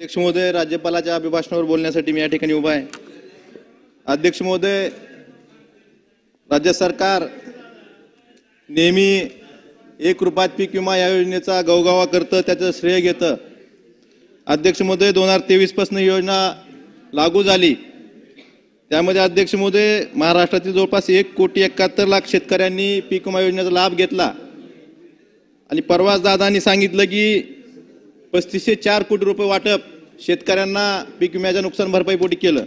अध्यक्ष महोदय, राज्यपालाच्या अभिभाषणावर बोलण्यासाठी मी या ठिकाणी उभा आहे। अध्यक्ष महोदय, राज्य सरकार नेहमी 1 रुपयात पीक विमा या योजनेचा गवगवा करतं, त्याचं श्रेय घेतं। अध्यक्ष महोदय, 2023 पासून योजना लागू झाली, त्यामध्ये अध्यक्ष महोदय महाराष्ट्रातील जवळपास 1,71,00,000 शेतकऱ्यांनी पीक विमा योजनेचा लाभ घेतला आणि परवाच दादांनी सांगितलं की 3504 कोटी रुपये वाटप शेतकऱ्यांना पीक विम्याच्या नुकसान भरपाईपोटी केलं।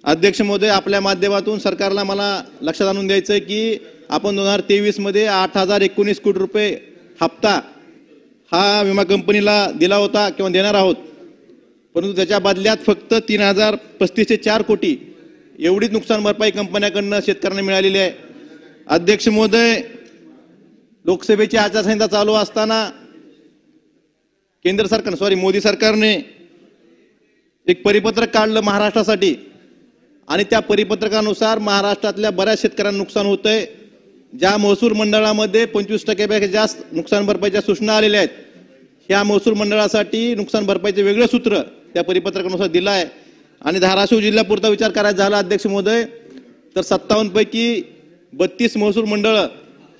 अध्यक्ष महोदय, आपल्या माध्यमातून सरकारला मला लक्षात आणून द्यायचं आहे की आपण 2023 मध्ये 8,019 कोटी रुपये हप्ता हा विमा कंपनीला दिला होता किंवा देणार आहोत, परंतु त्याच्या बदल्यात फक्त 3,035 कोटी एवढीच नुकसान भरपाई कंपन्याकडून शेतकऱ्यांना मिळालेली आहे। अध्यक्ष महोदय, लोकसभेची आचारसंहिता चालू असताना मोदी सरकारने एक परिपत्रक काढलं महाराष्ट्रासाठी आणि त्या परिपत्रकानुसार महाराष्ट्रातल्या बऱ्याच शेतकऱ्यांना नुकसान होतंय। ज्या महसूल मंडळामध्ये 25% जास्त नुकसान भरपाईच्या सूचना आलेल्या आहेत, ह्या महसूल मंडळासाठी नुकसान भरपाईचे वेगळे सूत्र त्या परिपत्रकानुसार दिलं आहे। आणि धाराशिव जिल्ह्यापुरता विचार करायचा झाला अध्यक्ष महोदय तर 57 पैकी 32 महसूल मंडळ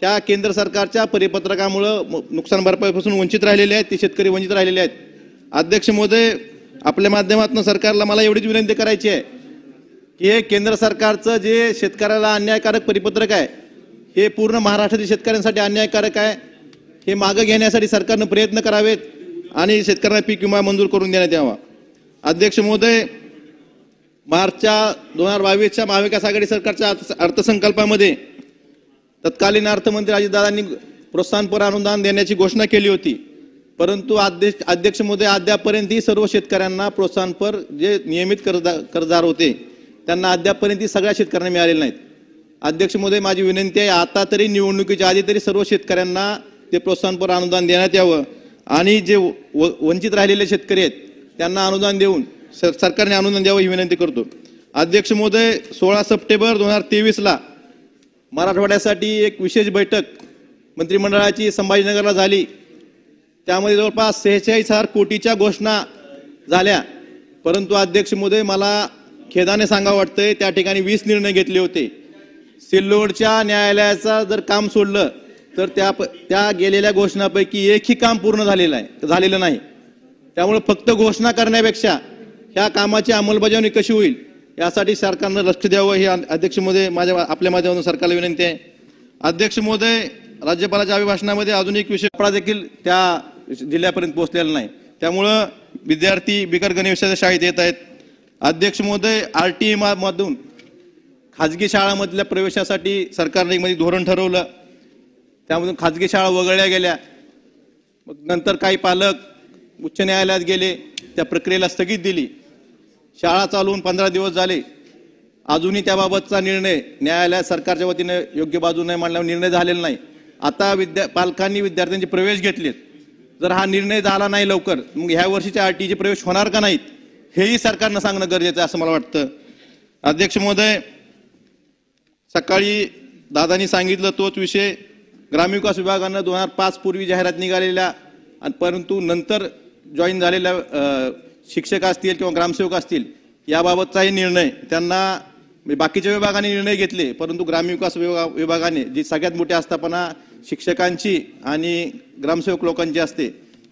ह्या केंद्र सरकारच्या परिपत्रकामुळे नुकसान भरपाईपासून वंचित राहिलेले आहेत, ते शेतकरी वंचित राहिलेले आहेत। अध्यक्ष महोदय, आपल्या माध्यमातून सरकारला मला एवढीच विनंती करायची आहे की हे केंद्र सरकारचं जे शेतकऱ्याला अन्यायकारक परिपत्रक आहे, हे पूर्ण महाराष्ट्रातील शेतकऱ्यांसाठी अन्यायकारक आहे। हे मागे घेण्यासाठी सरकारने प्रयत्न करावेत आणि शेतकऱ्यांना पीक विमा मंजूर करून देण्यात यावा। अध्यक्ष महोदय, मार्चच्या 2022च्या महाविकास आघाडी सरकारच्या अर्थसंकल्पामध्ये तत्कालीन अर्थमंत्री अजितदादांनी प्रोत्साहनपर अनुदान देण्याची घोषणा केली होती, परंतु अध्यक्ष महोदय अद्यापर्यंत सर्व शेतकऱ्यांना प्रोत्साहनपर जे नियमित कर्जदार होते त्यांना अद्यापर्यंत सगळ्या शेतकऱ्यांना मिळालेले नाहीत। अध्यक्ष महोदय, माझी विनंती आहे आता तरी निवडणुकीच्या आधी तरी सर्व शेतकऱ्यांना ते प्रोत्साहनपर अनुदान देण्यात यावं आणि जे वंचित राहिलेले शेतकरी आहेत त्यांना अनुदान देऊन सरकारने अनुदान द्यावं ही विनंती करतो। अध्यक्ष महोदय, 16 सप्टेंबर 2023ला मराठवाड्यासाठी एक विशेष बैठक मंत्रिमंडळाची संभाजीनगरला झाली, त्यामध्ये जवळपास 46,000 कोटीच्या घोषणा झाल्या, परंतु अध्यक्ष महोदय मला खेदाने सांगावं वाटतंय त्या ठिकाणी 20 निर्णय घेतले होते। सिल्लोडच्या न्यायालयाचा जर काम सोडलं तर त्या गेलेल्या घोषणापैकी एकही काम पूर्ण झालेलं नाही। त्यामुळे फक्त घोषणा करण्यापेक्षा ह्या कामाची अंमलबजावणी कशी होईल यासाठी सरकारने लक्ष द्यावं ही अध्यक्ष महोदय आपल्या माध्यमातून सरकारला विनंती आहे। अध्यक्ष महोदय, राज्यपालाच्या अभिभाषणामध्ये अजून एक विषय कपडा देखील त्या जिल्ह्यापर्यंत पोहोचलेला नाही, त्यामुळं विद्यार्थी बिगर गणवेशाच्या शाळेत येत आहेत। अध्यक्ष महोदय, RTE मधून खाजगी शाळांमधल्या प्रवेशासाठी सरकारने एक धोरण ठरवलं, त्यामधून खाजगी शाळा वगळल्या गेल्या। मग नंतर काही पालक उच्च न्यायालयात गेले, त्या प्रक्रियेला स्थगित दिली। शाळा चालवून 15 दिवस झाले, अजूनही त्याबाबतचा निर्णय न्यायालयात सरकारच्या वतीने योग्य बाजू नाही मांडल्यावर निर्णय झालेला नाही। आता पालकांनी विद्यार्थ्यांचे प्रवेश घेतलेत, जर हा निर्णय झाला नाही लवकर मग ह्या वर्षीच्या RTEचे प्रवेश होणार का नाहीत हेही सरकारनं सांगणं गरजेचं आहे असं मला वाटतं। अध्यक्ष महोदय, सकाळी दादांनी सांगितलं तोच विषय, ग्रामविकास विभागानं 2005 पूर्वी जाहिरात निघालेल्या परंतु नंतर जॉईन झालेल्या शिक्षक असतील किंवा ग्रामसेवक असतील याबाबतचाही निर्णय त्यांना बाकीच्या विभागाने निर्णय घेतले, परंतु ग्रामविकास विभागाने जी सगळ्यात मोठी आस्थापना शिक्षकांची आणि ग्रामसेवक लोकांची असते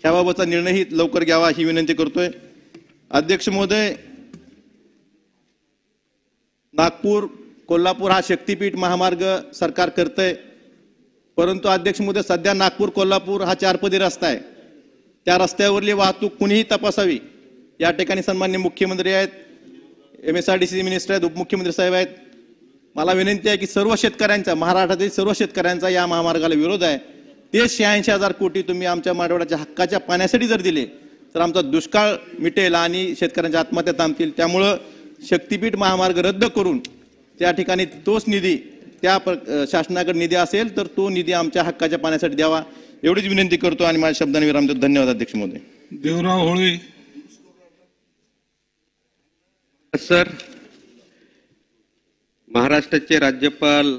ह्याबाबतचा निर्णयही लवकर घ्यावा ही विनंती करतोय। अध्यक्ष महोदय, नागपूर कोल्हापूर हा शक्तीपीठ महामार्ग सरकार करतंय, परंतु अध्यक्ष महोदय सध्या नागपूर कोल्हापूर हा 4पदी रस्ता आहे, त्या रस्त्यावरली वाहतूक कुणीही तपासावी। या ठिकाणी सन्माननीय मुख्यमंत्री आहेत, MSRDC मिनिस्टर आहेत, उपमुख्यमंत्री साहेब आहेत, मला विनंती आहे की सर्व शेतकऱ्यांचा महाराष्ट्रातील सर्व शेतकऱ्यांचा या महामार्गाला विरोध आहे। ते 86,000 कोटी तुम्ही आमच्या मराठवाड्याच्या हक्काच्या पाण्यासाठी जर दिले तर आमचा दुष्काळ मिटेल आणि शेतकऱ्यांच्या आत्महत्या थांबतील। त्यामुळं शक्तीपीठ महामार्ग रद्द करून त्या ठिकाणी तोच निधी त्या शासनाकडे निधी असेल तर तो निधी आमच्या हक्काच्या पाण्यासाठी द्यावा एवढीच विनंती करतो आणि माझ्या शब्दांनी विराम देतो। धन्यवाद अध्यक्ष महोदय। देवराव होळे सर, महाराष्ट्राचे राज्यपाल